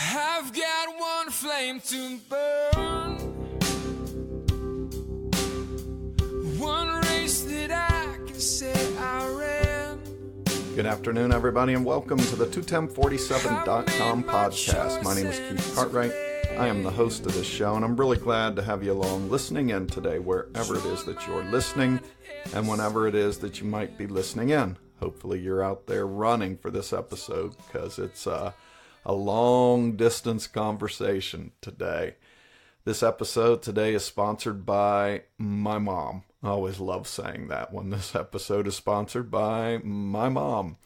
I've got one flame to burn, one race that I can say I ran. Good afternoon, everybody, and welcome to the 21047.com podcast. My name is Keith Cartwright. I am the host of this show, and I'm really glad to have you along listening in today, wherever it is that you're listening, and whenever it is that you might be listening in. Hopefully you're out there running for this episode, because it's a long-distance conversation today. This episode today is sponsored by my mom. I always love saying that when this episode is sponsored by my mom.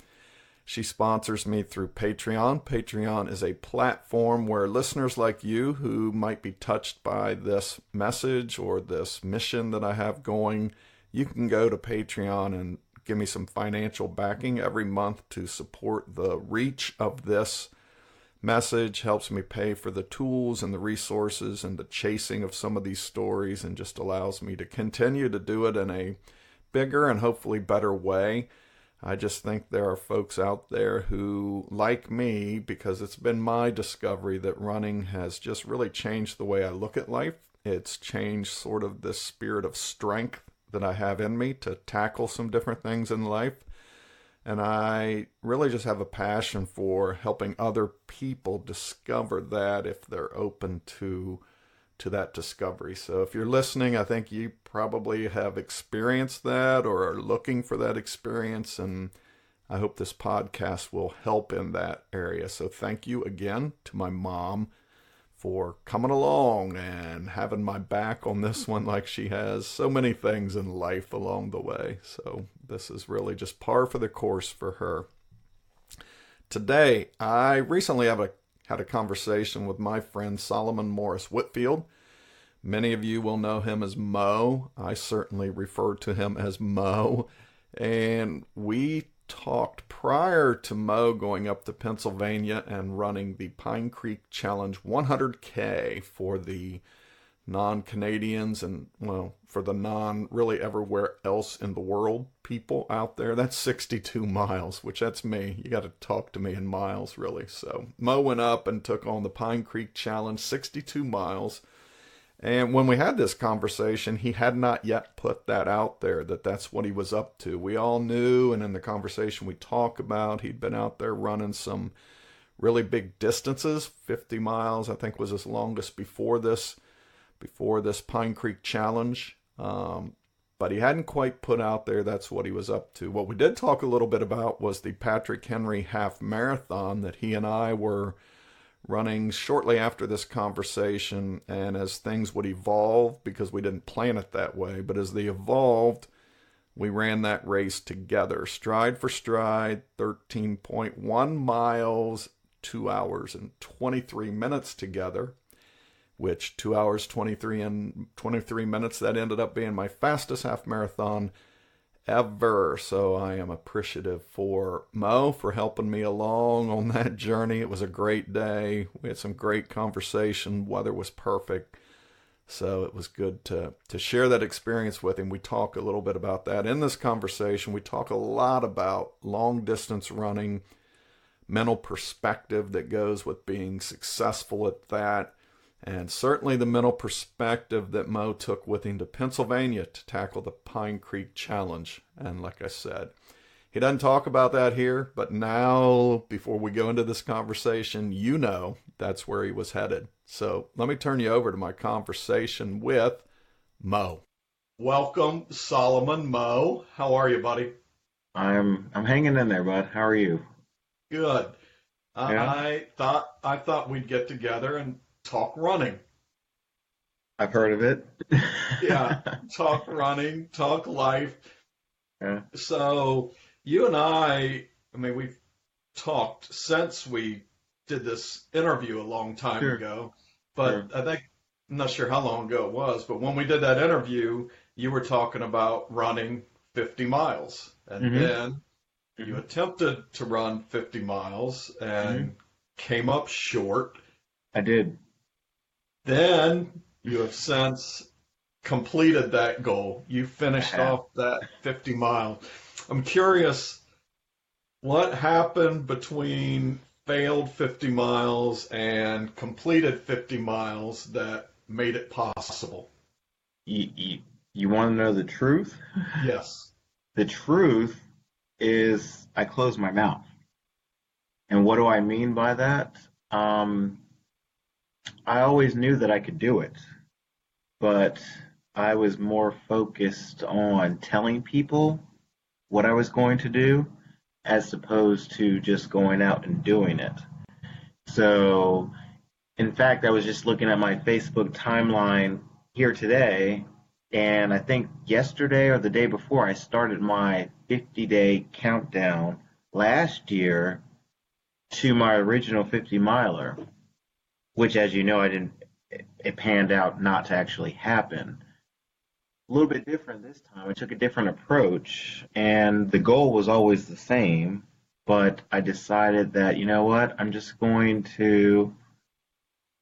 She sponsors me through Patreon. Patreon is a platform where listeners like you who might be touched by this message or this mission that I have going, you can go to Patreon and give me some financial backing every month to support the reach of this message. Helps me pay for the tools and the resources and the chasing of some of these stories, and just allows me to continue to do it in a bigger and hopefully better way. I just think there are folks out there who, like me, because it's been my discovery that running has just really changed the way I look at life. It's changed sort of this spirit of strength that I have in me to tackle some different things in life. And I really just have a passion for helping other people discover that if they're open to that discovery. So if you're listening, I think you probably have experienced that or are looking for that experience. And I hope this podcast will help in that area. So thank you again to my mom for coming along and having my back on this one, like she has so many things in life along the way. So this is really just par for the course for her. Today, I recently had a conversation with my friend Solomon Morris Whitfield. Many of you will know him as Mo. I certainly refer to him as Mo. And we talked prior to Mo going up to Pennsylvania and running the Pine Creek Challenge 100K for the non-Canadians and, well, for the non-really everywhere else in the world people out there. That's 62 miles, which that's me. You got to talk to me in miles, really. So Mo went up and took on the Pine Creek Challenge, 62 miles. And when we had this conversation, he had not yet put that out there, that that's what he was up to. We all knew, and in the conversation we talk about, he'd been out there running some really big distances. 50 miles, I think, was his longest before this Pine Creek Challenge. But he hadn't quite put out there that's what he was up to. What we did talk a little bit about was the Patrick Henry Half Marathon that he and I were running shortly after this conversation, and as things would evolve, because we didn't plan it that way, but as they evolved, we ran that race together, stride for stride, 13.1 miles, 2 hours and 23 minutes together, which 2 hours, 23 minutes, that ended up being my fastest half marathon ever. So I am appreciative for Mo for helping me along on that journey. It was a great day. We had some great conversation. Weather was perfect. So it was good to share that experience with him. We talk a little bit about that in this conversation. We talk a lot about long distance running, mental perspective that goes with being successful at that. And certainly the mental perspective that Mo took with him to Pennsylvania to tackle the Pine Creek Challenge. And like I said, he doesn't talk about that here, but now, before we go into this conversation, you know that's where he was headed. So let me turn you over to my conversation with Mo. Welcome, Solomon. Mo, how are you, buddy? I'm hanging in there, bud. How are you? Good. Yeah. I thought we'd get together and talk running. I've heard of it. Yeah, talk running, talk life. Yeah. So you and I mean, we've talked since we did this interview a long time ago, but I think, I'm not sure how long ago it was, but when we did that interview, you were talking about running 50 miles. And then you attempted to run 50 miles and came up short. I did. Then you have since completed that goal. You finished off that 50 mile. I'm curious, what happened between failed 50 miles and completed 50 miles that made it possible? You want to know the truth? Yes. The truth is I closed my mouth. And what do I mean by that? I always knew that I could do it, but I was more focused on telling people what I was going to do as opposed to just going out and doing it. So, in fact, I was just looking at my Facebook timeline here today, and I think yesterday or the day before, I started my 50-day countdown last year to my original 50-miler, which, as you know, it panned out not to actually happen. A little bit different this time. I took a different approach, and the goal was always the same, but I decided that, you know what, I'm just going to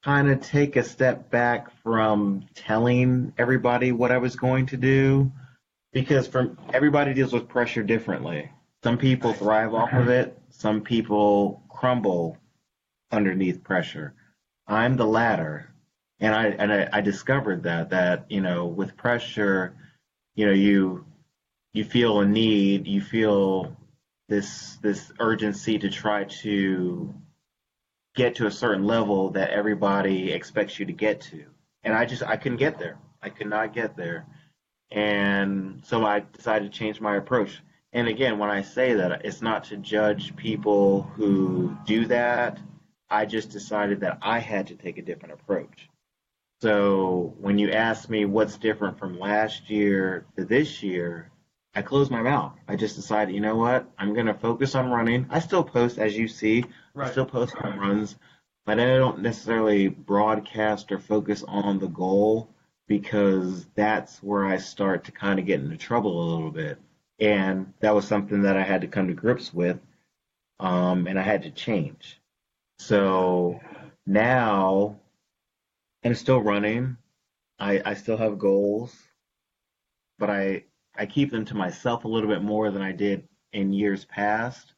kind of take a step back from telling everybody what I was going to do, because everybody deals with pressure differently. Some people thrive off of it. Some people crumble underneath pressure. I'm the latter. And I discovered that with pressure, you feel a need, you feel this urgency to try to get to a certain level that everybody expects you to get to. And I couldn't get there. I could not get there. And so I decided to change my approach. And again, when I say that, it's not to judge people who do that. I just decided that I had to take a different approach. So when you ask me what's different from last year to this year, I closed my mouth. I just decided, you know what? I'm going to focus on running. I still post, as you see. Right. I still post my runs, but I don't necessarily broadcast or focus on the goal, because that's where I start to kind of get into trouble a little bit. And that was something that I had to come to grips with, and I had to change. So now I'm still running. I still have goals, but I keep them to myself a little bit more than I did in years past.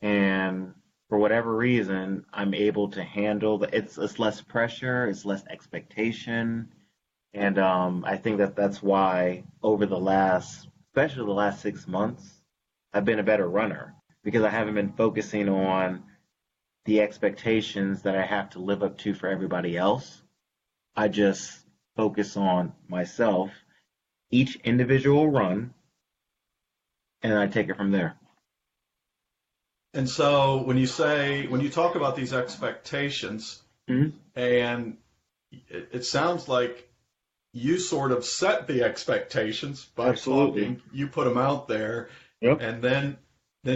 And for whatever reason, I'm able to handle it's less pressure, it's less expectation. And I think that's why over especially the last 6 months, I've been a better runner, because I haven't been focusing on the expectations that I have to live up to for everybody else. I just focus on myself, each individual run, and I take it from there. And so when you talk about these expectations, mm-hmm. and it sounds like you sort of set the expectations by talking, you put them out there, yep. And then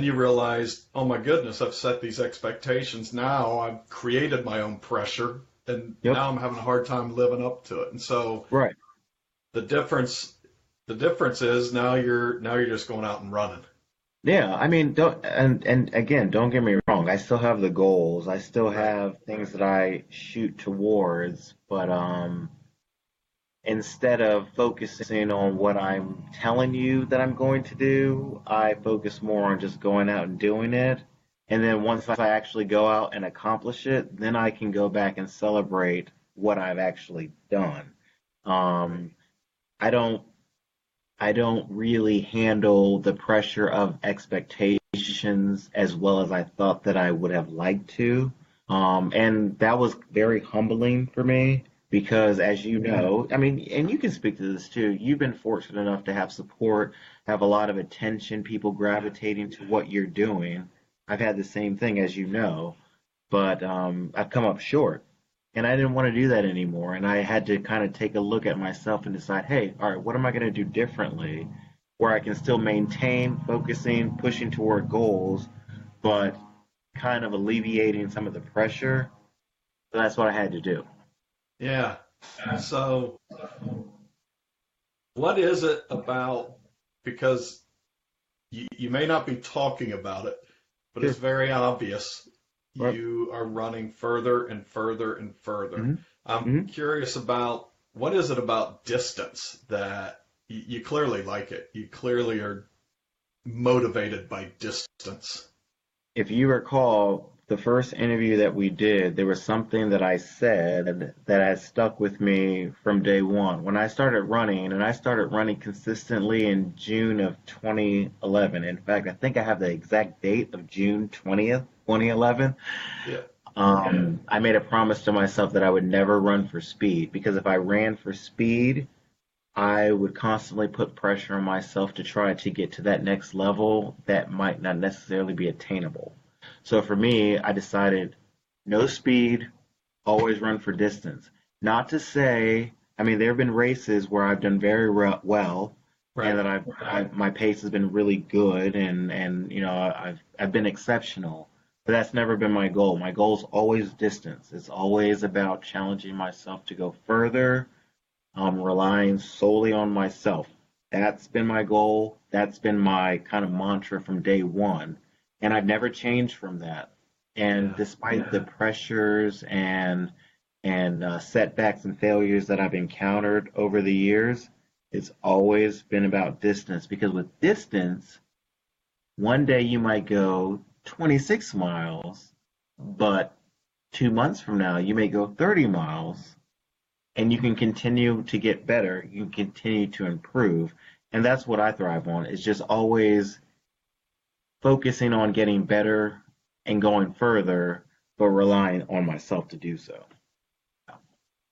you realize, oh my goodness, I've set these expectations. Now I've created my own pressure, and yep. Now I'm having a hard time living up to it. And so right. The difference is now you're just going out and running. Yeah, I mean, and again, don't get me wrong. I still have the goals. I still have things that I shoot towards, but instead of focusing on what I'm telling you that I'm going to do, I focus more on just going out and doing it. And then once I actually go out and accomplish it, then I can go back and celebrate what I've actually done. I don't really handle the pressure of expectations as well as I thought that I would have liked to. And that was very humbling for me, because as you know, I mean, and you can speak to this too, you've been fortunate enough to have support, have a lot of attention, people gravitating to what you're doing. I've had the same thing, as you know, but I've come up short. And I didn't want to do that anymore. And I had to kind of take a look at myself and decide, hey, all right, what am I going to do differently where I can still maintain focusing, pushing toward goals, but kind of alleviating some of the pressure? So that's what I had to do. Yeah. So what is it about, because you may not be talking about it, but it's very obvious. You are running further and further and further. Mm-hmm. I'm curious about, what is it about distance that you clearly like it? You clearly are motivated by distance. If you recall, the first interview that we did, there was something that I said that has stuck with me from day one. When I started running, and I started running consistently in June of 2011. In fact, I think I have the exact date of June 20th, 2011. Yeah. I made a promise to myself that I would never run for speed, because if I ran for speed, I would constantly put pressure on myself to try to get to that next level that might not necessarily be attainable. So for me, I decided no speed, always run for distance. Not to say, I mean, there have been races where I've done very well, Right. and that my pace has been really good, and I've been exceptional. But that's never been my goal. My goal is always distance. It's always about challenging myself to go further, relying solely on myself. That's been my goal. That's been my kind of mantra from day one. And I've never changed from that. And despite the pressures and setbacks and failures that I've encountered over the years, it's always been about distance. Because with distance, one day you might go 26 miles, but 2 months from now you may go 30 miles, and you can continue to get better. You can continue to improve. And that's what I thrive on, is just always focusing on getting better and going further, but relying on myself to do so.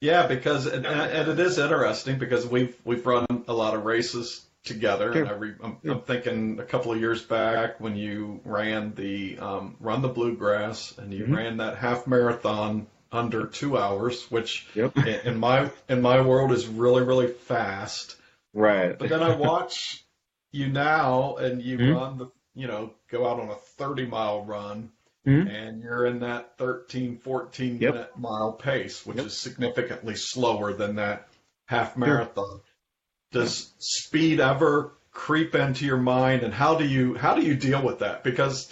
Yeah, because and it is interesting because we've run a lot of races together, Sure. and I'm thinking a couple of years back when you ran the Run the Bluegrass, and you ran that half marathon under 2 hours, which in my world is really, really fast. Right. But then I watch you now, and you run go out on a 30-mile run, and you're in that 13, 14 minute mile pace, which is significantly slower than that half marathon. Does speed ever creep into your mind, and how do you deal with that? Because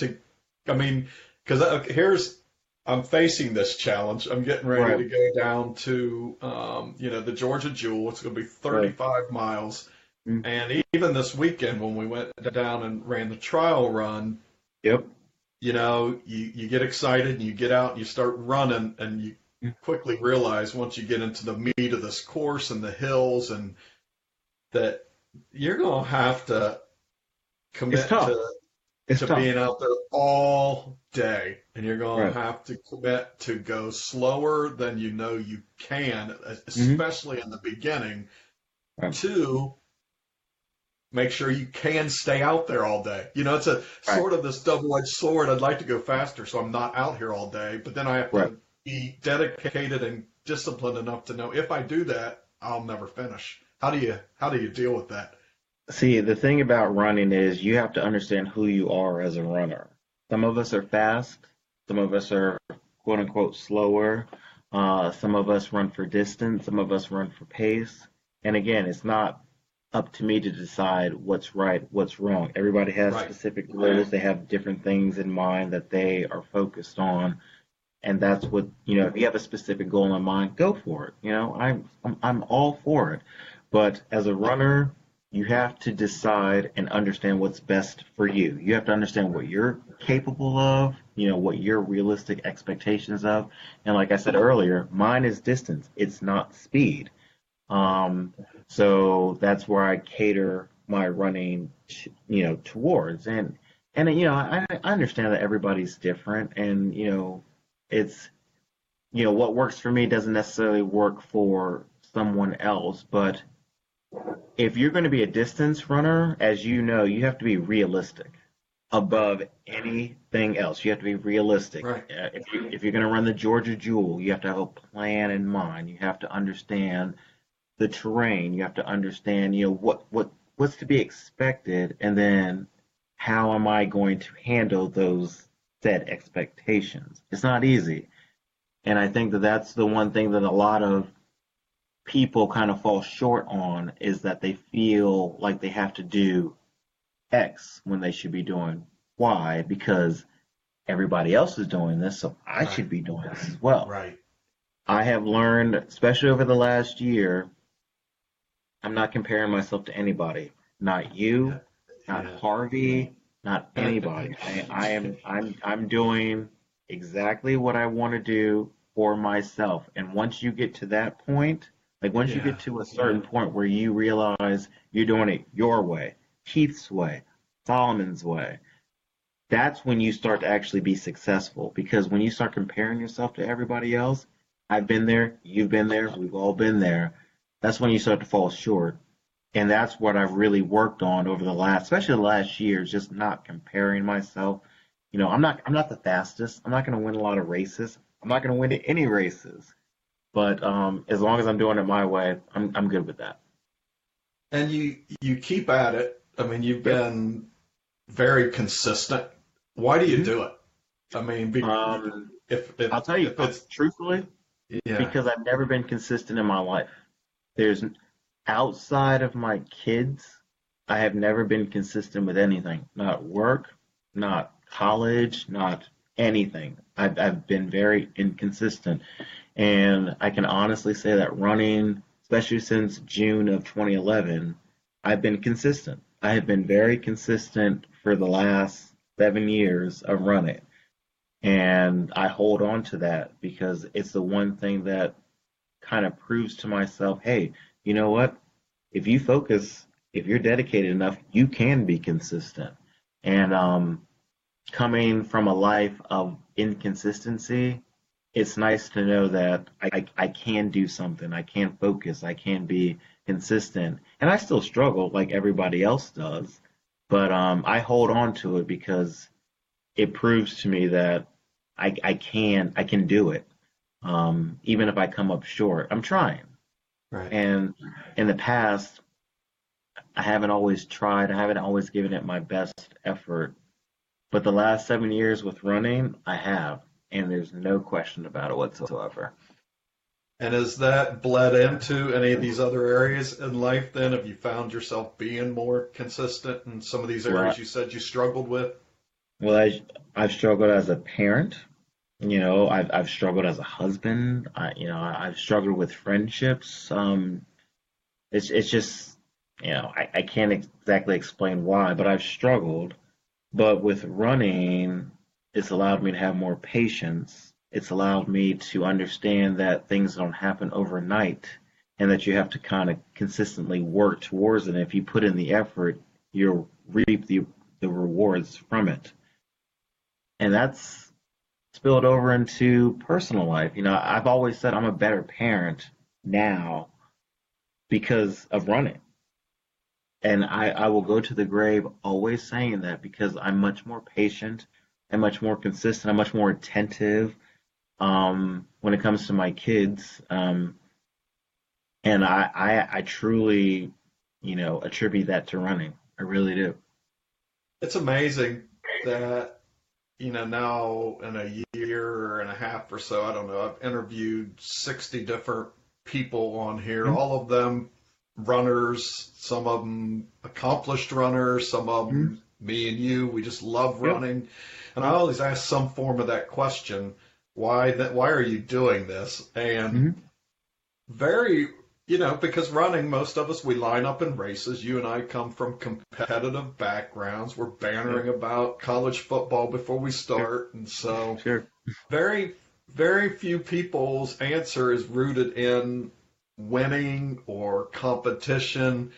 I'm facing this challenge. I'm getting ready to go down to the Georgia Jewel. It's going to be 35 miles. And even this weekend when we went down and ran the trial run, you get excited and you get out and you start running, and you quickly realize once you get into the meat of this course and the hills, and that you're going to have to commit to being out there all day, and you're going to have to commit to go slower than you can, especially in the beginning, to make sure you can stay out there all day. It's a sort of this double-edged sword. I'd like to go faster so I'm not out here all day, but then I have to be dedicated and disciplined enough to know if I do that, I'll never finish. How do you deal with that? See, the thing about running is you have to understand who you are as a runner. Some of us are fast. Some of us are quote unquote slower. Some of us run for distance. Some of us run for pace. And again, it's not up to me to decide what's right, what's wrong. Everybody has specific goals. They have different things in mind that they are focused on. And that's what, if you have a specific goal in mind, go for it. I'm all for it. But as a runner, you have to decide and understand what's best for you. You have to understand what you're capable of, what your realistic expectations of. And like I said earlier, mine is distance. It's not speed. So that's where I cater my running, towards. And I understand that everybody's different, and, it's, what works for me doesn't necessarily work for someone else. But if you're going to be a distance runner, as you have to be realistic above anything else. You have to be realistic. Right. If you're going to run the Georgia Jewel, you have to have a plan in mind. You have to understand the terrain. You have to understand, what's to be expected, and then how am I going to handle those set expectations. It's not easy. And I think that that's the one thing that a lot of people kind of fall short on, is that they feel like they have to do X when they should be doing Y, because everybody else is doing this, so I should be doing this as well. Right. I have learned, especially over the last year, I'm not comparing myself to anybody. Not you, not Harvey, not anybody. I'm doing exactly what I want to do for myself. And once you get to that point, like once you Yeah. get to a certain point where you realize you're doing it your way, Keith's way, Solomon's way, that's when you start to actually be successful. Because when you start comparing yourself to everybody else, I've been there, you've been there, we've all been there. That's when you start to fall short. And that's what I've really worked on over the last, especially the last year, just not comparing myself. I'm not the fastest. I'm not going to win a lot of races. I'm not going to win any races. But as long as I'm doing it my way, I'm good with that. And you keep at it. I mean, you've Yep. been very consistent. Why do you Mhm. do it? I mean, Um, if I'll tell you, if it's truthfully, yeah, because I've never been consistent in my life. There's outside of my kids, I have never been consistent with anything. Not work, not college, not anything. I've been very inconsistent. And I can honestly say that running, especially since June of 2011, I've been consistent. I have been very consistent for the last 7 years of running. And I hold on to that because it's the one thing that kind of proves to myself, hey, you know what? If you focus, if you're dedicated enough, you can be consistent. And coming from a life of inconsistency, it's nice to know that I can do something. I can focus. I can be consistent. And I still struggle like everybody else does. But I hold on to it because it proves to me that I can do it. Even if I come up short, I'm trying. right. And in the past, I haven't always tried. I haven't always given it my best effort. But the last 7 years with running, I have. And there's no question about it whatsoever. And has that bled into any of these other areas in life then? Have you found yourself being more consistent in some of these Well, areas you said you struggled with? I've struggled as a parent. I've struggled as a husband. I've struggled with friendships. It's just, I can't exactly explain why, but I've struggled. But with running, it's allowed me to have more patience. It's allowed me to understand that things don't happen overnight and that you have to kind of consistently work towards it. And if you put in the effort, you'll reap the rewards from it. And that's spilled over into personal life. I've always said I'm a better parent now because of running. And I will go to the grave always saying that because I'm much more patient, I'm much more consistent, I'm much more attentive when it comes to my kids. And I truly, attribute that to running. I really do. It's amazing that, now in a year and a half or so, I don't know, I've interviewed 60 different people on here, Mhm. all of them runners, some of them accomplished runners, some of Mhm. them, me and you, we just love Yep. running. And I always ask some form of that question, why are you doing this? And Mhm. very, because running, most of us, we line up in races. You and I come from competitive backgrounds. We're Yep. bantering about college football before we Sure. start. And so Sure. very, very few people's answer is rooted in winning or competition.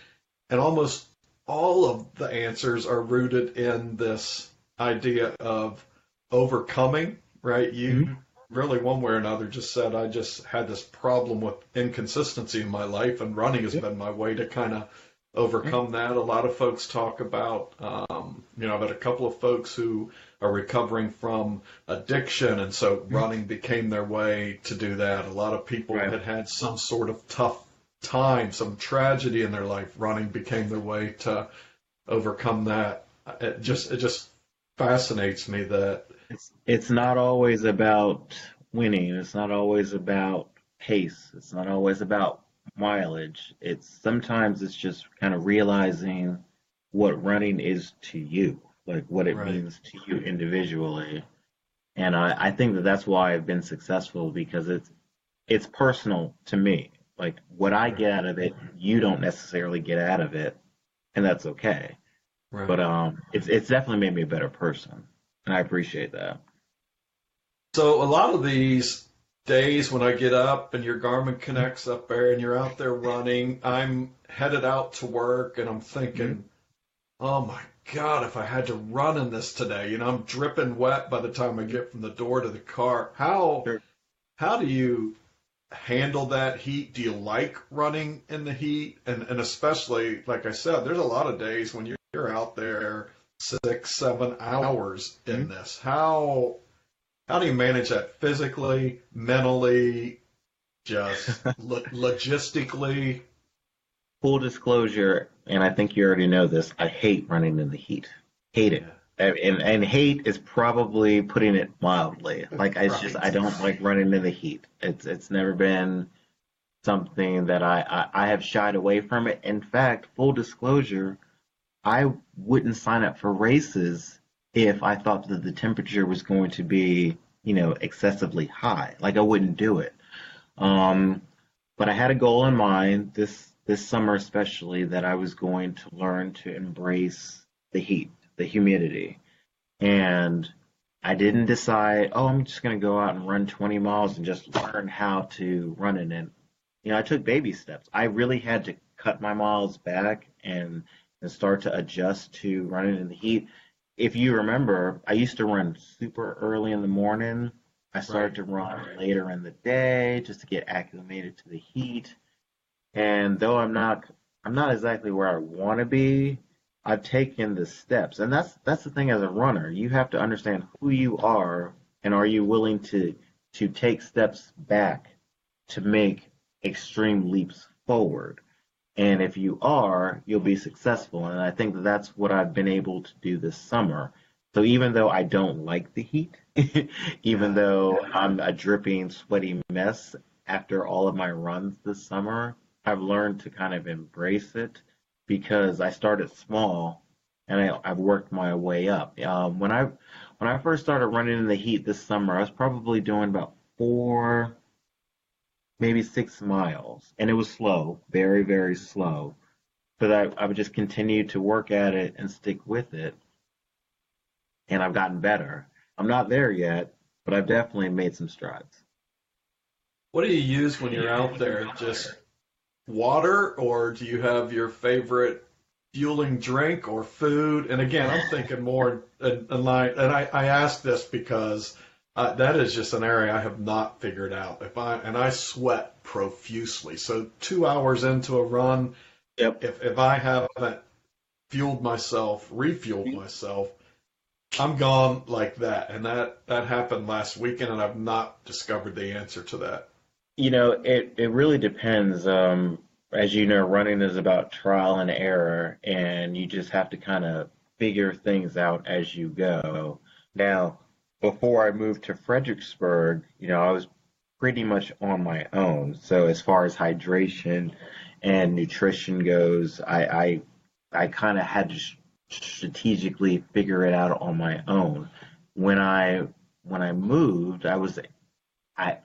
And almost all of the answers are rooted in this idea of overcoming, right? You Mhm. really, one way or another, just said, I just had this problem with inconsistency in my life, and running has Yep. been my way to kind of Yep. overcome that. A lot of folks talk about, I've had a couple of folks who are recovering from addiction, and so Mhm. running became their way to do that. A lot of people Right. had had some sort of tough time, some tragedy in their life. Running became their way to overcome that. It just fascinates me that It's not always about winning. It's not always about pace. It's not always about mileage. It's just kind of realizing what running is to you, like what it right, means to you individually. And I think that that's why I've been successful because it's personal to me. Like what I right, get out of it, you don't necessarily get out of it, and that's okay. right. But it's definitely made me a better person, and I appreciate that. So a lot of these days when I get up and your Garmin connects up there and you're out there running, I'm headed out to work and I'm thinking, oh my God, if I had to run in this today, I'm dripping wet by the time I get from the door to the car. Sure. How do you handle that heat? Do you like running in the heat? And especially, like I said, there's a lot of days when you're out there 6, 7 hours in this. How do you manage that physically, mentally, just logistically? Full disclosure, and I think you already know this, I hate running in the heat. Hate it. And hate is probably putting it mildly. Like it's just I don't like running in the heat. It's never been something that I have shied away from it. In fact, full disclosure, I wouldn't sign up for races if I thought that the temperature was going to be, excessively high. Like I wouldn't do it. But I had a goal in mind this summer especially that I was going to learn to embrace the heat, the humidity. And I didn't decide, oh, I'm just going to go out and run 20 miles and just learn how to run it. And, I took baby steps. I really had to cut my miles back and start to adjust to running in the heat. If you remember, I used to run super early in the morning. I started to run later in the day just to get acclimated to the heat. And though I'm not exactly where I want to be, I've taken the steps. And that's the thing as a runner. You have to understand who you are and are you willing to take steps back to make extreme leaps forward. And if you are, you'll be successful. And I think that's what I've been able to do this summer. So even though I don't like the heat, even though I'm a dripping, sweaty mess after all of my runs this summer, I've learned to kind of embrace it because I started small and I've worked my way up. When I first started running in the heat this summer, I was probably doing about 4, maybe 6 miles, and it was slow, very, very slow. But I would just continue to work at it and stick with it, and I've gotten better. I'm not there yet, but I've definitely made some strides. What do you use when you're out there? Just water, or do you have your favorite fueling drink or food? And again, I'm thinking more in line, and I ask this because that is just an area I have not figured out. I sweat profusely. So 2 hours into a run, if I haven't refueled myself, I'm gone like that. And that happened last weekend, and I've not discovered the answer to that. It really depends. As you know, running is about trial and error, and you just have to kind of figure things out as you go. Now, before I moved to Fredericksburg, I was pretty much on my own. So as far as hydration and nutrition goes, I kind of had to strategically figure it out on my own. When I moved,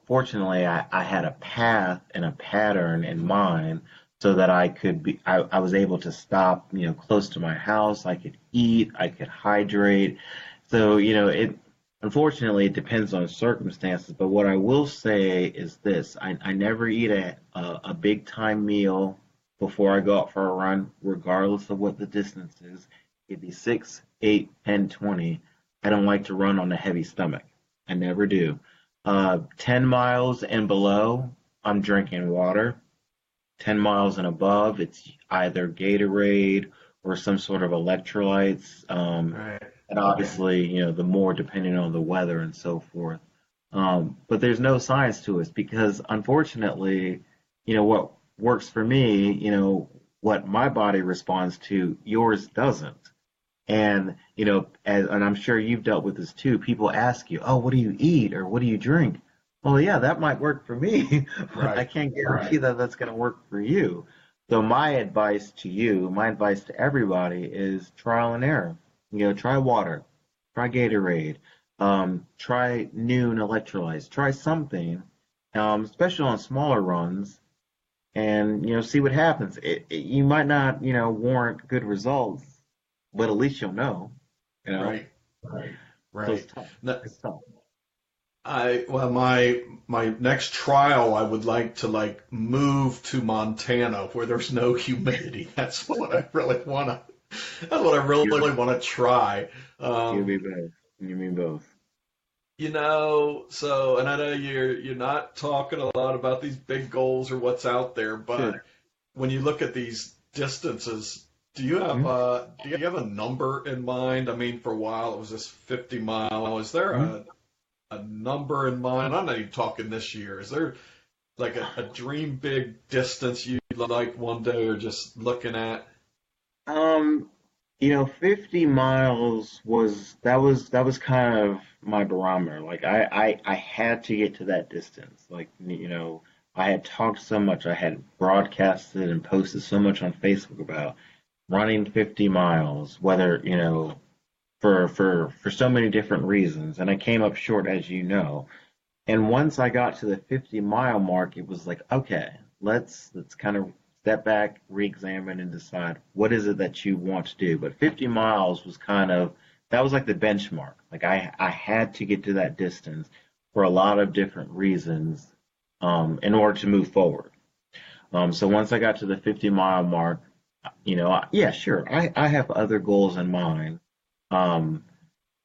fortunately I had a path and a pattern in mind so that I was able to stop, close to my house. I could eat, I could hydrate. So, unfortunately, it depends on circumstances, but what I will say is this. I never eat a big time meal before I go out for a run, regardless of what the distance is. It could be 6, 8, 10, 20. I don't like to run on a heavy stomach. I never do. 10 miles and below, I'm drinking water. 10 miles and above, it's either Gatorade or some sort of electrolytes. And obviously, the more depending on the weather and so forth. But there's no science to it because unfortunately, what works for me, what my body responds to, yours doesn't. And, and I'm sure you've dealt with this too. People ask you, oh, what do you eat or what do you drink? Well, yeah, that might work for me, but I can't guarantee that that's going to work for you. So my advice to everybody is trial and error. Try water, try Gatorade, try Noon electrolytes, try something, especially on smaller runs, and see what happens. You might not, warrant good results, but at least you'll know. Right. So it's tough. It's tough. My next trial, I would like to move to Montana where there's no humidity. That's what I really want to. That's what I You, really want to try. you Um, mean both. You mean both. and I know you're not talking a lot about these big goals or what's out there, but Sure. when you look at these distances, Mhm. do you have a number in mind? I mean, for a while it was this 50 mile. Is there Mhm. a number in mind? I'm not even talking this year. Is there like a dream big distance you'd like one day or just looking at? Um, 50 miles was kind of my barometer. Like I had to get to that distance. Like, I had talked so much, I had broadcasted and posted so much on Facebook about running 50 miles, whether, for so many different reasons. And I came up short, as you know. And once I got to the 50-mile mark, it was like, okay, let's kind of step back, re-examine, and decide what is it that you want to do. But 50 miles was that was like the benchmark. Like I had to get to that distance for a lot of different reasons, in order to move forward. So once I got to the 50-mile mark, yeah, sure, I have other goals in mind. Um,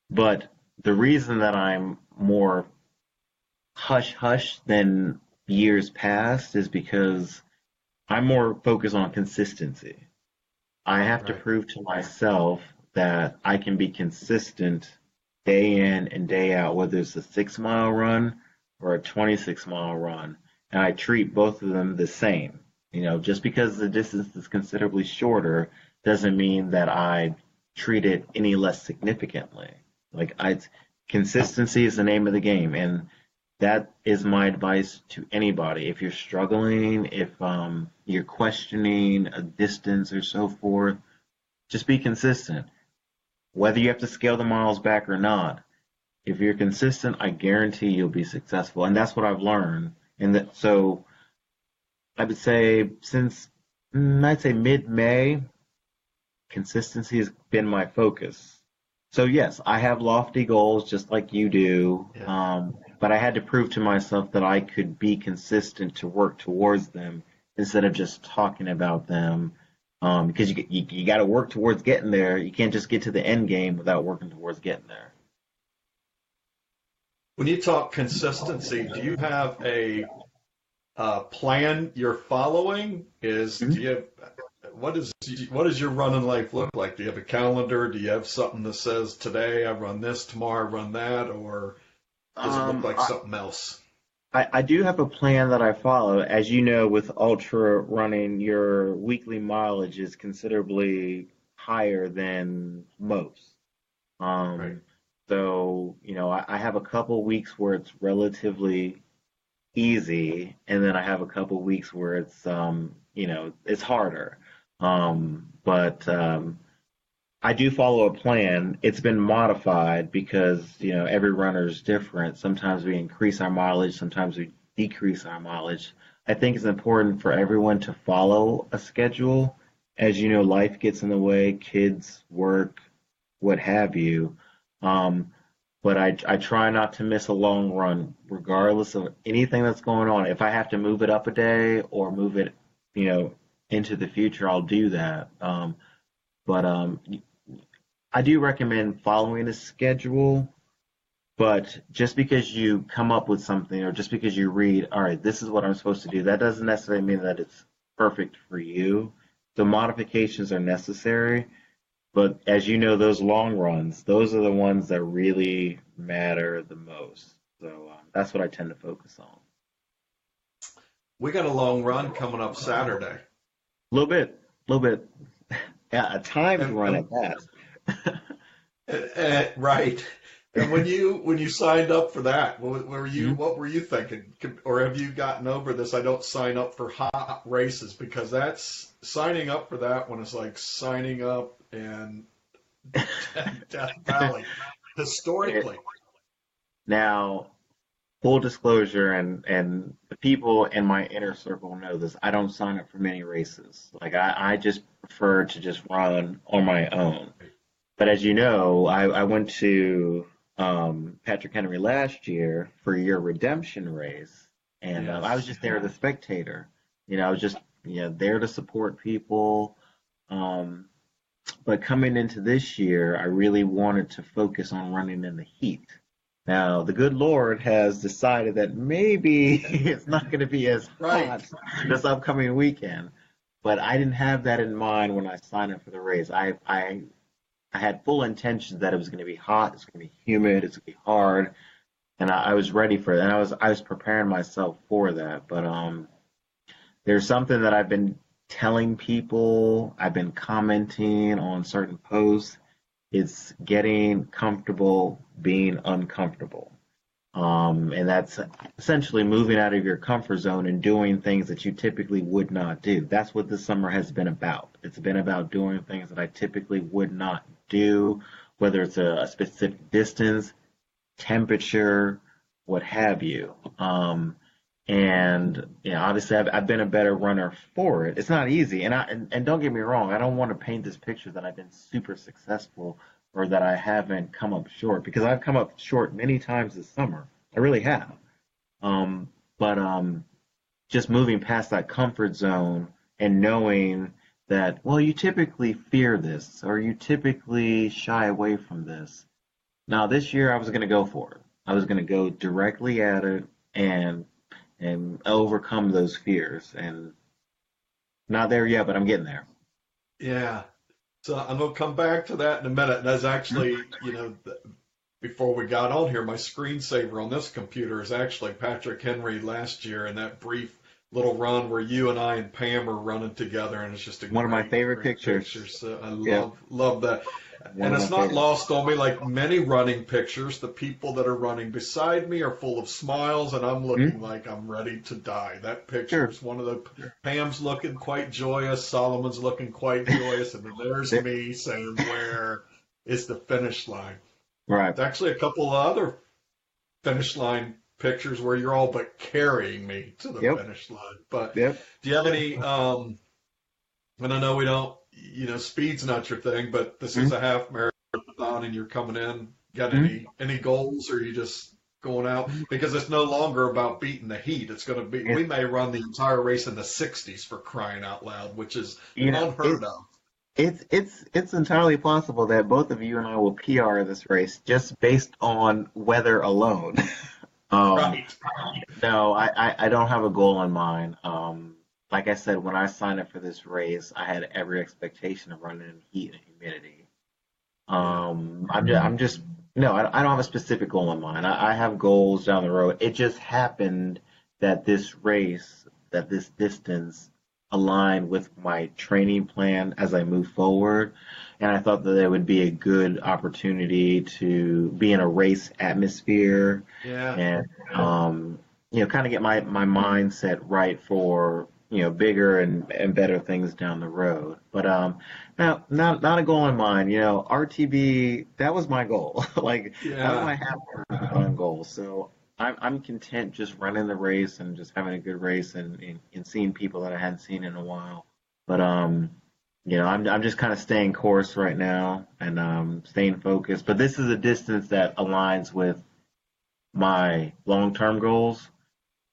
but the reason that I'm more hush hush than years past is because I'm more focused on consistency. I have to Right. prove to myself that I can be consistent day in and day out, whether it's a 6 mile run or a 26-mile run. And I treat both of them the same. Just because the distance is considerably shorter doesn't mean that I treat it any less significantly. Consistency is the name of the game. And that is my advice to anybody. If you're struggling, if you're questioning a distance or so forth, just be consistent. Whether you have to scale the miles back or not, if you're consistent, I guarantee you'll be successful. And that's what I've learned. So I would say since I'd say mid-May, consistency has been my focus. So yes, I have lofty goals just like you do, Yeah. but I had to prove to myself that I could be consistent to work towards them instead of just talking about them. Because you got to work towards getting there. You can't just get to the end game without working towards getting there. When you talk consistency, do you have a plan you're following? Do you have, what does your running life look like? Do you have a calendar? Do you have something that says today I run this, tomorrow I run that, or does it look Um, like something else? I do have a plan that I follow. As you know, with ultra running, your weekly mileage is considerably higher than most. Right. Um, I have a couple weeks where it's relatively easy, and then I have a couple weeks where it's harder. But I do follow a plan. It's been modified because, every runner is different. Sometimes we increase our mileage, sometimes we decrease our mileage. I think it's important for everyone to follow a schedule. As you know, life gets in the way, kids, work, what have you. Um, but I try not to miss a long run, regardless of anything that's going on. If I have to move it up a day or move it, you know, into the future, I'll do that. But I do recommend following a schedule, but just because you come up with something or just because you read, all right, this is what I'm supposed to do, that doesn't necessarily mean that it's perfect for you. The modifications are necessary, but as you know, those long runs, those are the ones that really matter the most. So that's what I tend to focus on. We got a long run coming up Saturday. A little bit, yeah, a timed And, run and at that. right. And when you signed up for that, what were you thinking? Or have you gotten over this? I don't sign up for hot races because that's signing up for that one is like signing up in Death Valley historically. Now, full disclosure, and the people in my inner circle know this. I don't sign up for many races. Like I just prefer to just run on my own. But as you know, I went to Patrick Henry last year for your redemption race, and I was just there as a spectator. I was just there to support people. But coming into this year, I really wanted to focus on running in the heat. Now, the good Lord has decided that maybe it's not going to be as hot this upcoming weekend, but I didn't have that in mind when I signed up for the race. I had full intentions that it was going to be hot, it's going to be humid, it's going to be hard, and I was ready for it, and I was preparing myself for that. But there's something that I've been telling people, I've been commenting on certain posts. It's getting comfortable being uncomfortable. And that's essentially moving out of your comfort zone and doing things that you typically would not do. That's what this summer has been about. It's been about doing things that I typically would not do, whether it's a specific distance, temperature, what have you. And obviously I've been a better runner for it. It's not easy, and don't get me wrong, I don't want to paint this picture that I've been super successful or that I haven't come up short, because I've come up short many times this summer. I really have. But just moving past that comfort zone and knowing that, well, you typically fear this or you typically shy away from this. Now this year I was going to go for it. I was going to go directly at it and overcome those fears. And not there yet, but I'm getting there. Yeah. So I'm going to come back to that in a minute. That's actually, before we got on here, my screensaver on this computer is actually Patrick Henry last year and that brief little run where you and I and Pam are running together, and it's just one of my favorite pictures. So I love that. And it's not lost on me, like many running pictures, the people that are running beside me are full of smiles, and I'm looking like I'm ready to die. That picture is one of the, Pam's looking quite joyous, Solomon's looking quite joyous, and then there's me saying, where is the finish line? Right. There's actually a couple of other finish line pictures where you're all but carrying me to the finish line. But do you have any, and I know we don't, speed's not your thing, but this is a half marathon and you're coming in. Got any goals, or are you just going out? Because it's no longer about beating the heat. It's going to be, we may run the entire race in the 60s for crying out loud, which is unheard of. It's entirely possible that both of you and I will PR this race just based on weather alone. Right. No, I don't have a goal in mind. Like I said, when I signed up for this race, I had every expectation of running in heat and humidity. I don't have a specific goal in mind. I have goals down the road. It just happened that this race, that this distance aligned with my training plan as I move forward. And I thought that it would be a good opportunity to be in a race atmosphere and, kind of get my mindset right for, bigger and better things down the road. But now, not a goal in mind. RTB, that was my goal. That was my half goal. So I'm content just running the race and just having a good race and seeing people that I hadn't seen in a while. But I'm just kind of staying course right now and staying focused. But this is a distance that aligns with my long-term goals.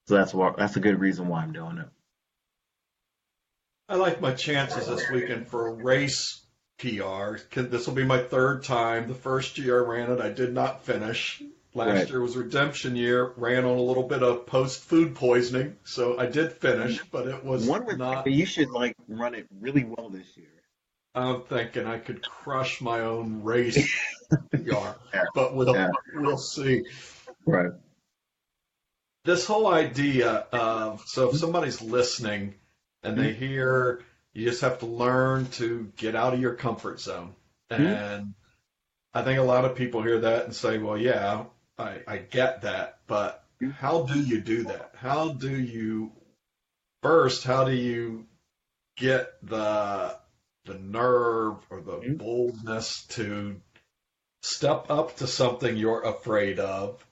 So that's a good reason why I'm doing it. I like my chances this weekend for a race PR. This will be my third time. The first year I ran it, I did not finish. Last year was redemption year. Ran on a little bit of post-food poisoning, so I did finish, but it was not. You should run it really well this year. I'm thinking I could crush my own race PR, but we'll see. Right. This whole idea of, so if somebody's listening and they hear you just have to learn to get out of your comfort zone, and I think a lot of people hear that and say, well, yeah, I get that, but how do you do that? How do you get the nerve or the boldness to step up to something you're afraid of?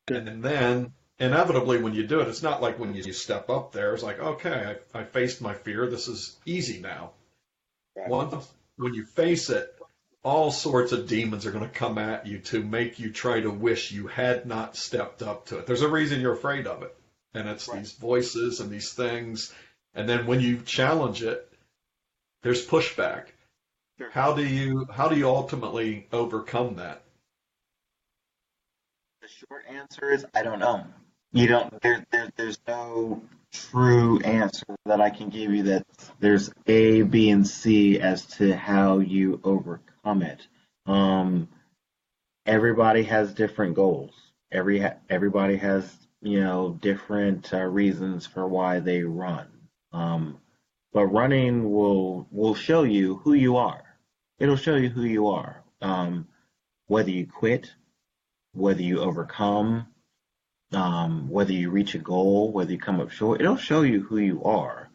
And then inevitably when you do it, it's not like when you step up there, it's like, okay, I faced my fear. This is easy now. When you face it, all sorts of demons are going to come at you to make you try to wish you had not stepped up to it. There's a reason you're afraid of it. And it's these voices and these things. And then when you challenge it, there's pushback. Sure. How do you ultimately overcome that? The short answer is I don't know. You don't. There's no true answer that I can give you. That there's A, B, and C as to how you overcome it. Everybody has different goals. Everybody has different reasons for why they run. But running will show you who you are. It'll show you who you are. Whether you quit, whether you overcome, whether you reach a goal, whether you come up short, it'll show you who you are.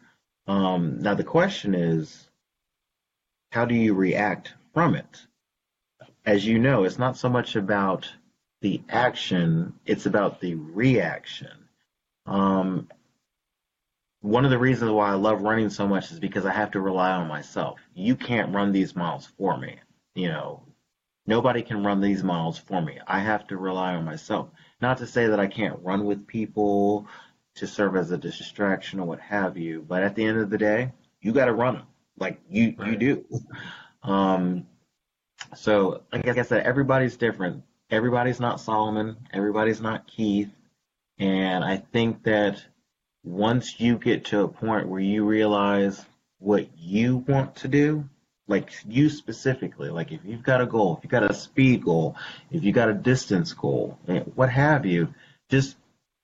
Now the question is, how do you react from it? As you know, it's not so much about the action, it's about the reaction. One of the reasons why I love running so much is because I have to rely on myself. You can't run these miles for me. Nobody can run these miles for me. I have to rely on myself. Not to say that I can't run with people to serve as a distraction or what have you, but at the end of the day, you got to run them. Like you do. So like I said, everybody's different. Everybody's not Solomon. Everybody's not Keith. And I think that once you get to a point where you realize what you want to do, like you specifically, like if you've got a goal, if you've got a speed goal, if you got a distance goal, what have you, just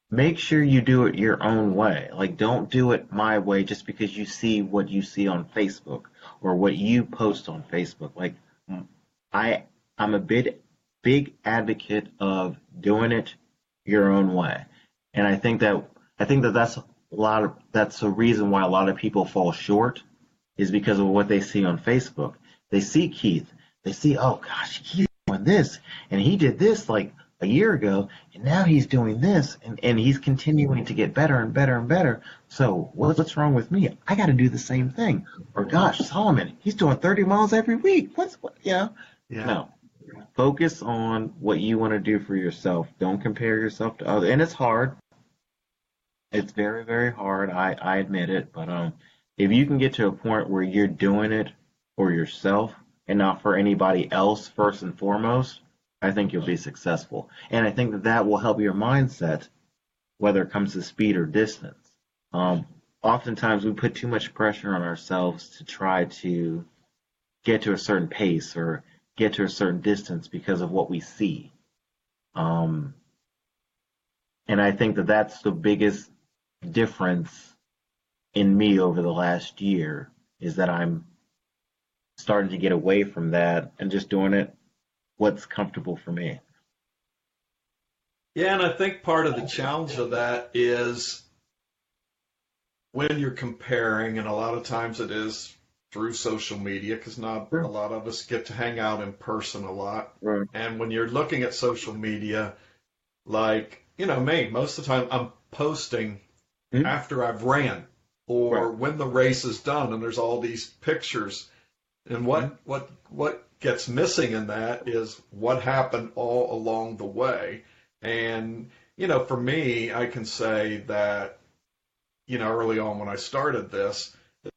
make sure you do it your own way. Like don't do it my way just because you see what you see on Facebook or what you post on Facebook. Like I'm a big advocate of doing it your own way. And I think that that's a reason why a lot of people fall short is because of what they see on Facebook. They see Keith. They see, oh gosh, Keith's doing this, and he did this like a year ago, and now he's doing this, and he's continuing to get better and better and better. So what's wrong with me? I got to do the same thing. Or gosh, Solomon, he's doing 30 miles every week. Yeah. No. Focus on what you want to do for yourself. Don't compare yourself to others. And it's hard. It's very, very hard. I admit it. But if you can get to a point where you're doing it for yourself and not for anybody else first and foremost, I think you'll be successful. And I think that will help your mindset, whether it comes to speed or distance. Oftentimes we put too much pressure on ourselves to try to get to a certain pace or get to a certain distance because of what we see. And I think that that's the biggest difference in me over the last year is that I'm starting to get away from that and just doing it what's comfortable for me. Yeah, and I think part of the challenge of that is when you're comparing, and a lot of times it is through social media, because not a lot of us get to hang out in person a lot. Right. And when you're looking at social media, like, me, most of the time I'm posting after I've ran or when the race is done, and there's all these pictures. And what gets missing in that is what happened all along the way. And, for me, I can say that, early on when I started this,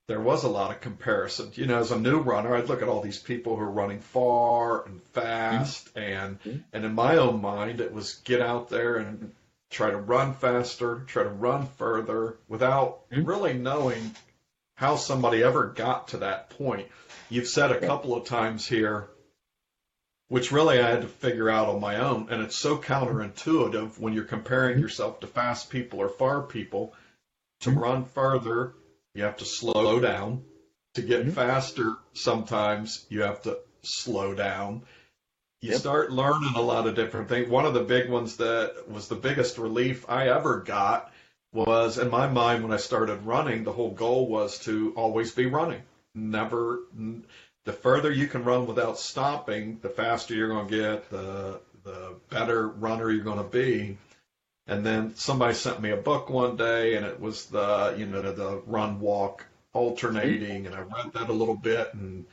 there was a lot of comparison. As a new runner, I'd look at all these people who are running far and fast, and in my own mind, it was get out there and try to run faster, try to run further, without really knowing how somebody ever got to that point. You've said a couple of times here, which really I had to figure out on my own, and it's so counterintuitive when you're comparing yourself to fast people or far people. To run further, you have to slow down. To get faster, sometimes you have to slow down. You start learning a lot of different things. One of the big ones that was the biggest relief I ever got was, in my mind, when I started running, the whole goal was to always be running. Never, the further you can run without stopping, the faster you're going to get, the better runner you're going to be. And then somebody sent me a book one day, and it was the run walk alternating, and I read that a little bit, and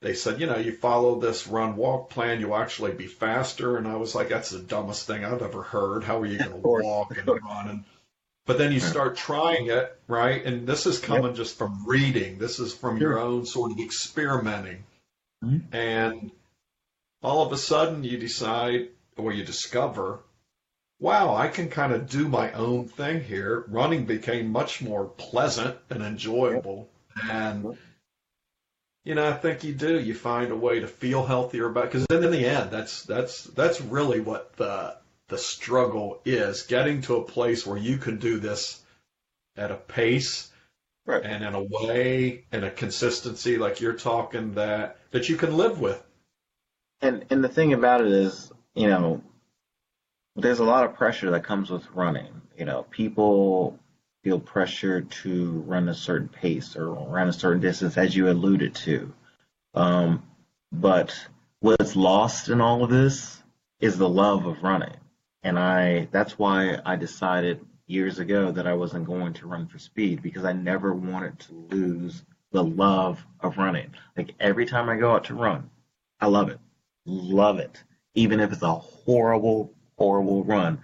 they said, you follow this run walk plan, you'll actually be faster. And I was like, that's the dumbest thing I've ever heard. How are you going Of to course. walk and run? But then you Yeah. start trying it, right? And this is Yep. coming just from reading. This is from your Sure. own sort of experimenting. Mhm. And all of a sudden you decide, or you discover, wow, I can kind of do my own thing here. Running became much more pleasant and Yep. enjoyable. And, Yep. I think you do. You find a way to feel healthier about, because in the end, that's really what the struggle is, getting to a place where you can do this at a pace Right. and in a way and a consistency like you're talking that you can live with. And the thing about it is, there's a lot of pressure that comes with running. People feel pressure to run a certain pace or run a certain distance, as you alluded to. Um, but what's lost in all of this is the love of running. And that's why I decided years ago that I wasn't going to run for speed, because I never wanted to lose the love of running. Like every time I go out to run, I love it. Love it. Even if it's a horrible, horrible run.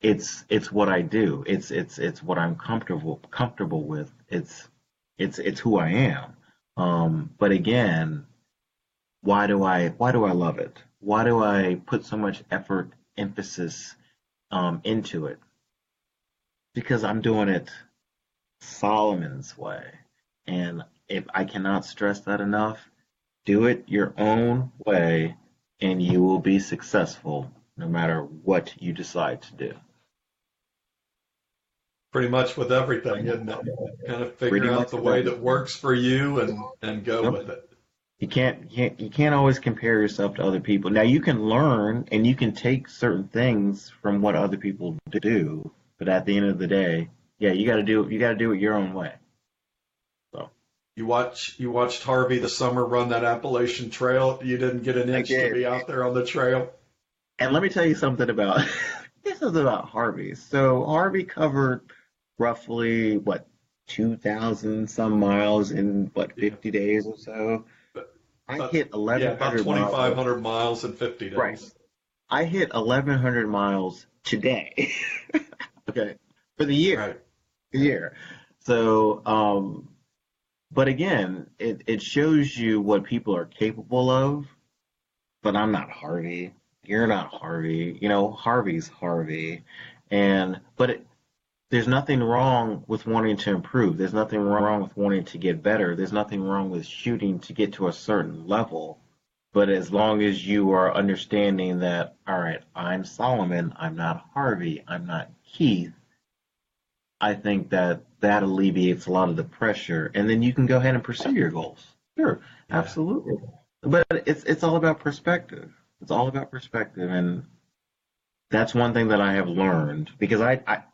It's what I do. It's what I'm comfortable with. It's who I am. But again, why do I love it? Why do I put so much effort, emphasis into it? Because I'm doing it Solomon's way. And if I cannot stress that enough, do it your own way and you will be successful no matter what you decide to do. Pretty much with everything, isn't it? Kind of Pretty figure out much the with way that everything. works for you and go Yep. with it. You can't always compare yourself to other people. Now you can learn and you can take certain things from what other people do, but at the end of the day, yeah, you got to do it your own way. So You watched Harvey the summer run that Appalachian Trail. You didn't get an I inch to did. be out there on the trail. And let me tell you something about this is about Harvey. So Harvey covered roughly what 2,000 some miles in what Yeah, 50 days or so. but, I but hit yeah, about 1,100 miles. 2,500 miles in 50 Right. days. I hit 1,100 miles today. Okay, for the year. Right. The year. So, but again, it shows you what people are capable of. But I'm not Harvey. You're not Harvey. Harvey's Harvey. There's nothing wrong with wanting to improve. There's nothing wrong with wanting to get better. There's nothing wrong with shooting to get to a certain level. But as long as you are understanding that, all right, I'm Solomon, I'm not Harvey, I'm not Keith, I think that alleviates a lot of the pressure. And then you can go ahead and pursue your goals. Sure, Yeah. absolutely. But it's all about perspective. It's all about perspective. And that's one thing that I have learned because I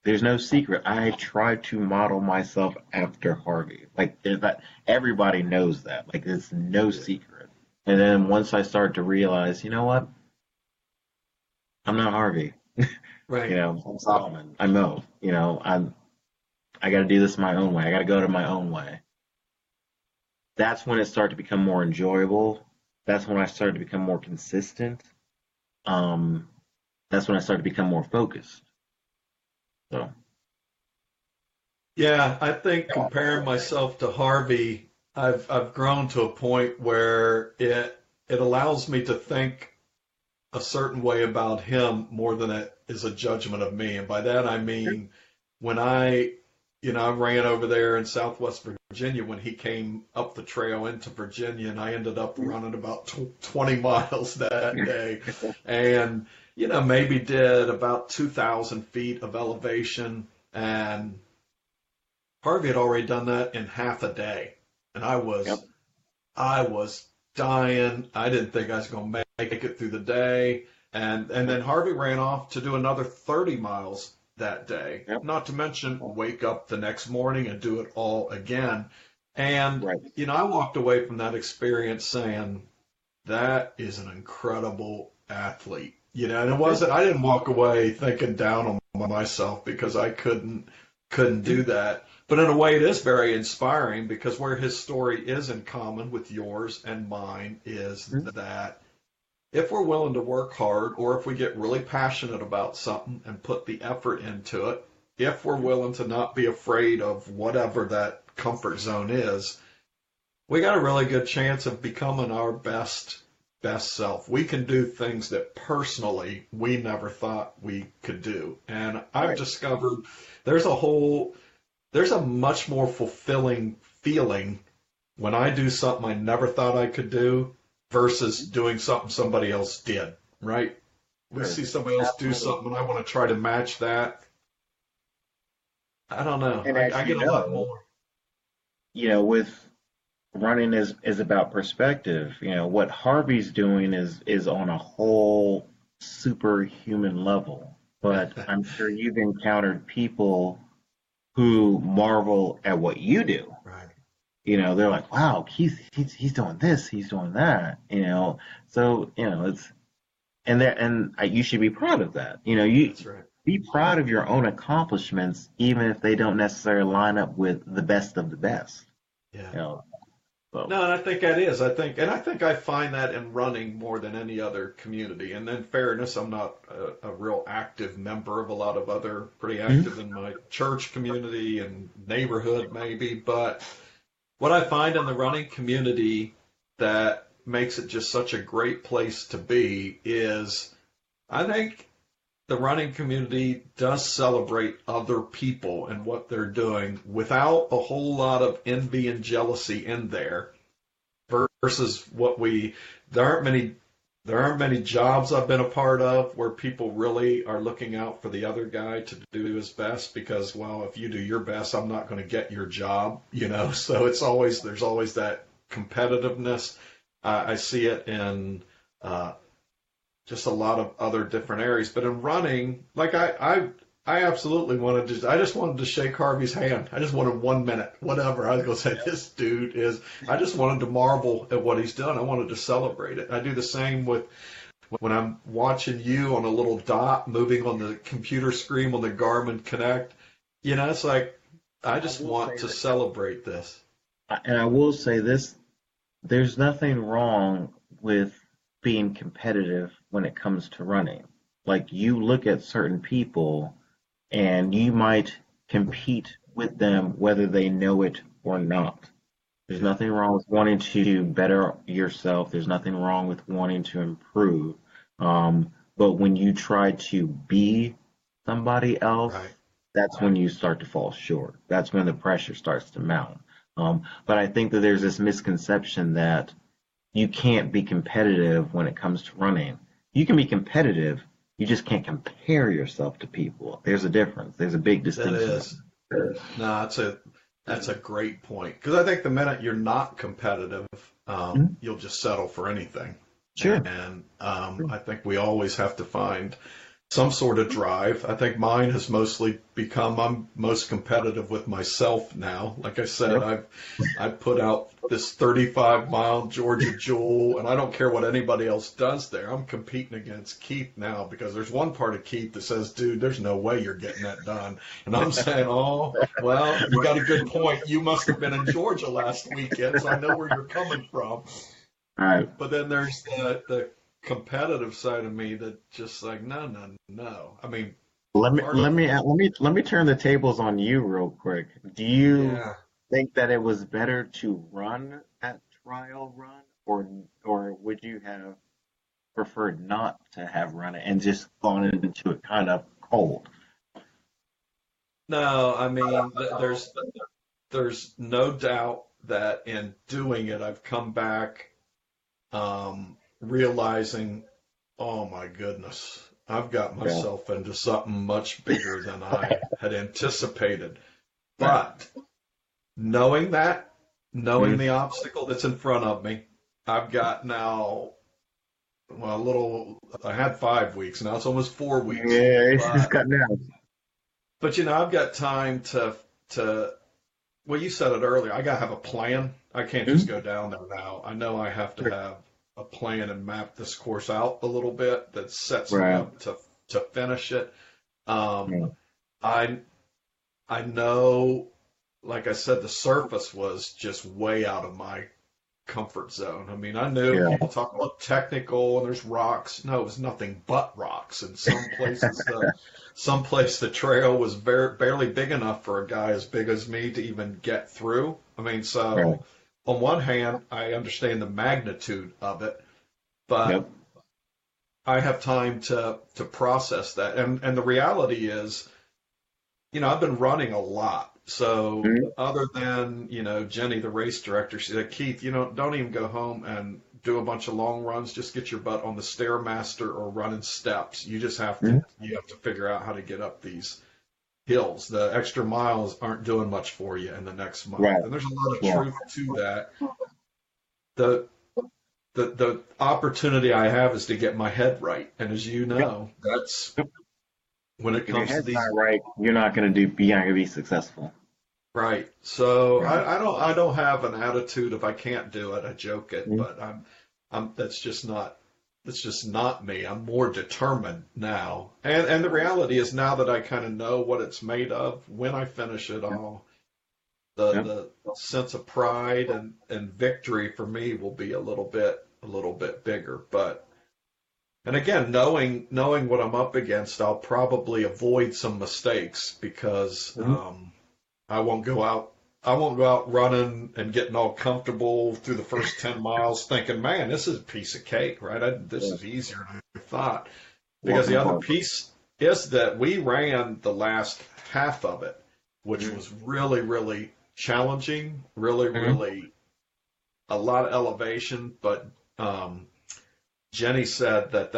there's no secret. I try to model myself after Harvey. Like there's that everybody knows that. Like it's no secret. And then once I start to realize, you know what? I'm not Harvey. Right. I'm Solomon. I know. I got to do this my own way. I got to go to my own way. That's when it started to become more enjoyable. That's when I started to become more consistent. Um, that's when I started to become more focused. So, Yeah, I think comparing myself to Harvey, I've grown to a point where it allows me to think a certain way about him more than it is a judgment of me. And by that I mean when I ran over there in Southwest Virginia when he came up the trail into Virginia, and I ended up running about 20 miles that day, and maybe did about 2,000 feet of elevation, and Harvey had already done that in half a day, and I yep, was dying. I didn't think I was going to make it through the day. And then Harvey ran off to do another 30 miles that day, yep, not to mention wake up the next morning and do it all again. And, right. I walked away from that experience saying, that is an incredible athlete. And it Okay. wasn't, I didn't walk away thinking down on myself because I couldn't couldn't do that. But in a way, it is very inspiring because where his story is in common with yours and mine is that if we're willing to work hard or if we get really passionate about something and put the effort into it, if we're willing to not be afraid of whatever that comfort zone is, we got a really good chance of becoming our best self. We can do things that personally we never thought we could do. And I've discovered there's a much more fulfilling feeling when I do something I never thought I could do versus doing something somebody else did, right? We see somebody else do something and I want to try to match that. I don't know. And I get a lot more. With running is about perspective. What Harvey's doing is on a whole superhuman level. But I'm sure you've encountered people who marvel at what you do. Right. They're like, wow, he's doing this, he's doing that. So it's you should be proud of that. That's right. Be proud of your own accomplishments, even if they don't necessarily line up with the best of the best. Yeah. So. No, and I think that is. I think I find that in running more than any other community. And in fairness, I'm not a real active member of a lot of other, pretty active in my church community and neighborhood maybe. But what I find in the running community that makes it just such a great place to be is I think the running community does celebrate other people and what they're doing without a whole lot of envy and jealousy in there versus there aren't many jobs I've been a part of where people really are looking out for the other guy to do his best because, well, if you do your best, I'm not going to get your job, so there's always that competitiveness. I see it in, just a lot of other different areas. But in running, like I absolutely I just wanted to shake Harvey's hand. I just wanted 1 minute, whatever. I was going to say, this dude I just wanted to marvel at what he's done. I wanted to celebrate it. I do the same with when I'm watching you on a little dot moving on the computer screen on the Garmin Connect. It's like, I just want to celebrate this. And I will say this, there's nothing wrong with being competitive when it comes to running. Like, you look at certain people and you might compete with them whether they know it or not. There's nothing wrong with wanting to better yourself. There's nothing wrong with wanting to improve. But when you try to be somebody else, that's when you start to fall short. That's when the pressure starts to mount. But I think that there's this misconception that you can't be competitive when it comes to running. You can be competitive, you just can't compare yourself to people. There's a difference. There's a big distinction. That is. No, that's a great point. Because I think the minute you're not competitive, you'll just settle for anything. Sure. And I think we always have to find some sort of drive. I think mine has mostly become, I'm most competitive with myself now. Like I said, I've put out this 35-mile Georgia Jewel, and I don't care what anybody else does there. I'm competing against Keith now because there's one part of Keith that says, dude, there's no way you're getting that done. And I'm saying, oh, well, you got a good point. You must have been in Georgia last weekend, so I know where you're coming from. All right. But then there's the competitive side of me that just like no. I mean, let me turn the tables on you real quick. Do you think that it was better to run at trial run, or would you have preferred not to have run it and just gone into it kind of cold? No, I mean, there's no doubt that in doing it, I've come back realizing, oh my goodness, I've got myself into something much bigger than I had anticipated. But knowing the obstacle that's in front of me, I've got now, I had 5 weeks, now it's almost 4 weeks. Yeah, it's cutting out. But, I've got time to, well, you said it earlier, I got to have a plan. I can't just go down there now. I know I have to have a plan and map this course out a little bit that sets me up to finish it. I I know, like I said, the surface was just way out of my comfort zone. I mean, I knew Yeah. people talk about technical and there's rocks. No, it was nothing but rocks. And some place the trail was barely big enough for a guy as big as me to even get through. I mean, Right. so on one hand, I understand the magnitude of it, but Yep. I have time to process that. And the reality is, I've been running a lot. So Mhm. other than, Jenny, the race director, she said, Keith, don't even go home and do a bunch of long runs. Just get your butt on the Stairmaster or running steps. Mhm. You have to figure out how to get up these hills. The extra miles aren't doing much for you in the next month. Right. And there's a lot of Yeah. truth to that. The the opportunity I have is to get my head right. And as you Yep. know, that's Yep. when it If your comes to head's these. not right, you're not gonna be successful. Right. So Right. I don't have an attitude if I can't do it, I joke it, Mhm. but that's just not me. I'm more determined now. And the reality is now that I kind of know what it's made of, when I finish it all, Yep. the sense of pride and victory for me will be a little bit bigger. But and again, knowing what I'm up against, I'll probably avoid some mistakes because Mhm. I won't go out. I won't go out running and getting all comfortable through the first 10 miles thinking, man, this is a piece of cake, right? This Yeah. is easier than I thought. Because Walk in the the other park. piece is that we ran the last half of it, which Mhm. was really, really challenging, really, Mhm. really a lot of elevation. But um, Jenny said that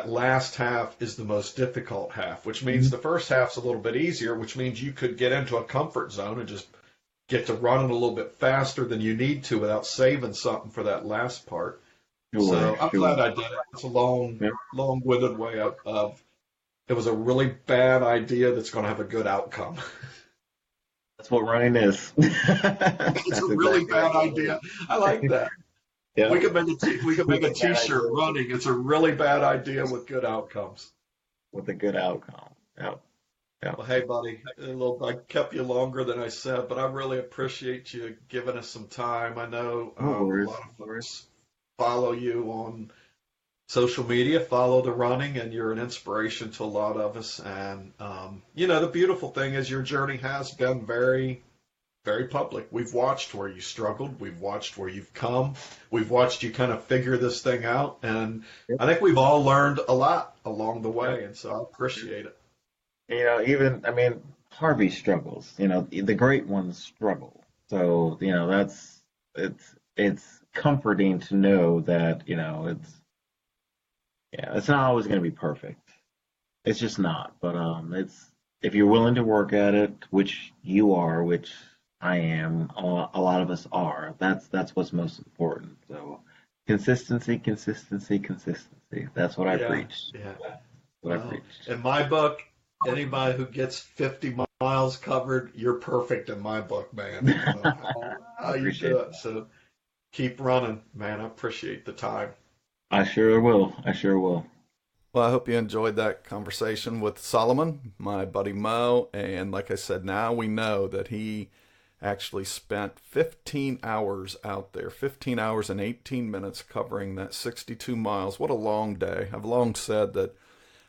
last half is the most difficult half, which means Mhm. the first half's a little bit easier, which means you could get into a comfort zone and just get to running a little bit faster than you need to without saving something for that last part. Sure. So I'm Sure. glad I did it. It's a Yep. long-winded way of it was a really bad idea that's going to have a good outcome. That's what running is. It's a That's really exactly what bad running idea. I like is. that. Yeah. We could make a Bad T-shirt idea running. It's a really bad idea with good outcomes. with a good outcome. Yep. Yep. Well, hey, buddy, I kept you longer than I said, but I really appreciate you giving us some time. I know No a worries. lot of No worries. folks follow you on social media, follow the running, and you're an inspiration to a lot of us. And, the beautiful thing is your journey has been very, very public. We've watched where you struggled. We've watched where you've come. We've watched you kind of figure this thing out. And Yep. I think we've all learned a lot along the Yep. way. And so I appreciate it. Harvey struggles. The great ones struggle. So, it's comforting to know that, it's not always going to be perfect. It's just not. But it's if you're willing to work at it, which you are, which I am, a lot of us are. That's what's most important. So, consistency, consistency, consistency. That's what I Yeah, preach. yeah. What I Well, preach. in my book, anybody who gets 50 miles covered, you're perfect in my book, man. I don't know I how you appreciate do it. it. So keep running, man. I appreciate the time. I sure will. I sure will. Well, I hope you enjoyed that conversation with Solomon, my buddy Mo. And like I said, now we know that he actually spent 15 hours out there, 15 hours and 18 minutes covering that 62 miles. What a long day. I've long said that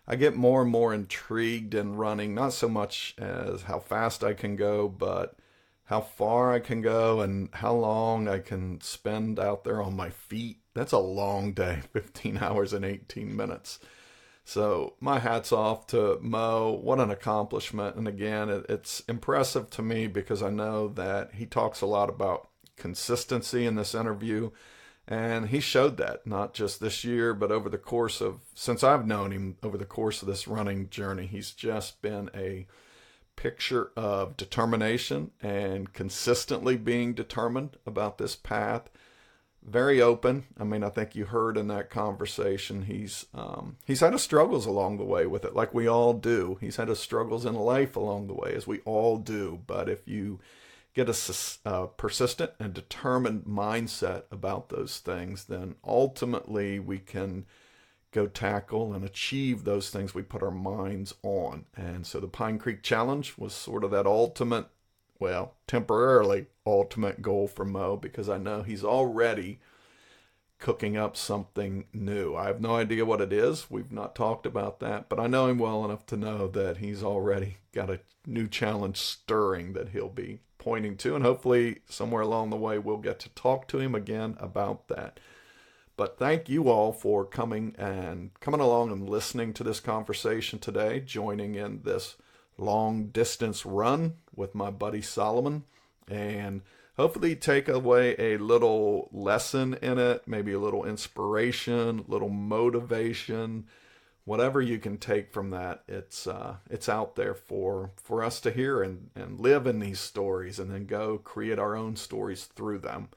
I get more and more intrigued in running, not so much as how fast I can go, but how far I can go and how long I can spend out there on my feet. That's a long day, 15 hours and 18 minutes. So my hat's off to Mo. What an accomplishment. And again, it's impressive to me because I know that he talks a lot about consistency in this interview. And he showed that not just this year, but over the course of, since I've known him over the course of this running journey, he's just been a picture of determination and consistently being determined about this path. Very open. I mean, I think you heard in that conversation, he's had his struggles along the way with it, like we all do. He's had his struggles in life along the way, as we all do. But if you get a persistent and determined mindset about those things, then ultimately we can go tackle and achieve those things we put our minds on. And so the Pine Creek Challenge was sort of that ultimate, well, temporarily ultimate goal for Mo, because I know he's already cooking up something new. I have no idea what it is. We've not talked about that, but I know him well enough to know that he's already got a new challenge stirring that he'll be pointing to, and hopefully somewhere along the way we'll get to talk to him again about that. But thank you all for coming along and listening to this conversation today, joining in this long distance run with my buddy Solomon, and hopefully take away a little lesson in it, maybe a little inspiration, a little motivation, whatever you can take from that. It's out there for us to hear and live in these stories, and then go create our own stories through them.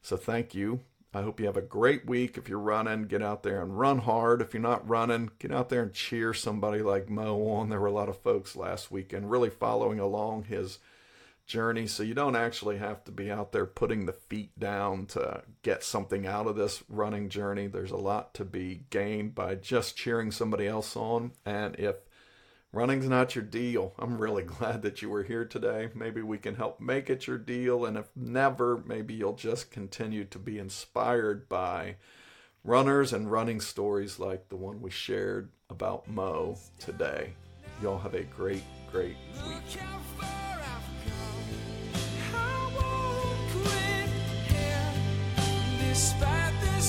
So thank you. I hope you have a great week. If you're running, get out there and run hard. If you're not running, get out there and cheer somebody like Mo on. There were a lot of folks last weekend really following along his journey, so you don't actually have to be out there putting the feet down to get something out of this running journey. There's a lot to be gained by just cheering somebody else on. And if running's not your deal, I'm really glad that you were here today. Maybe we can help make it your deal, and if never, maybe you'll just continue to be inspired by runners and running stories like the one we shared about Mo today. Y'all have a great week. Look how far I've come. I won't quit here, despite the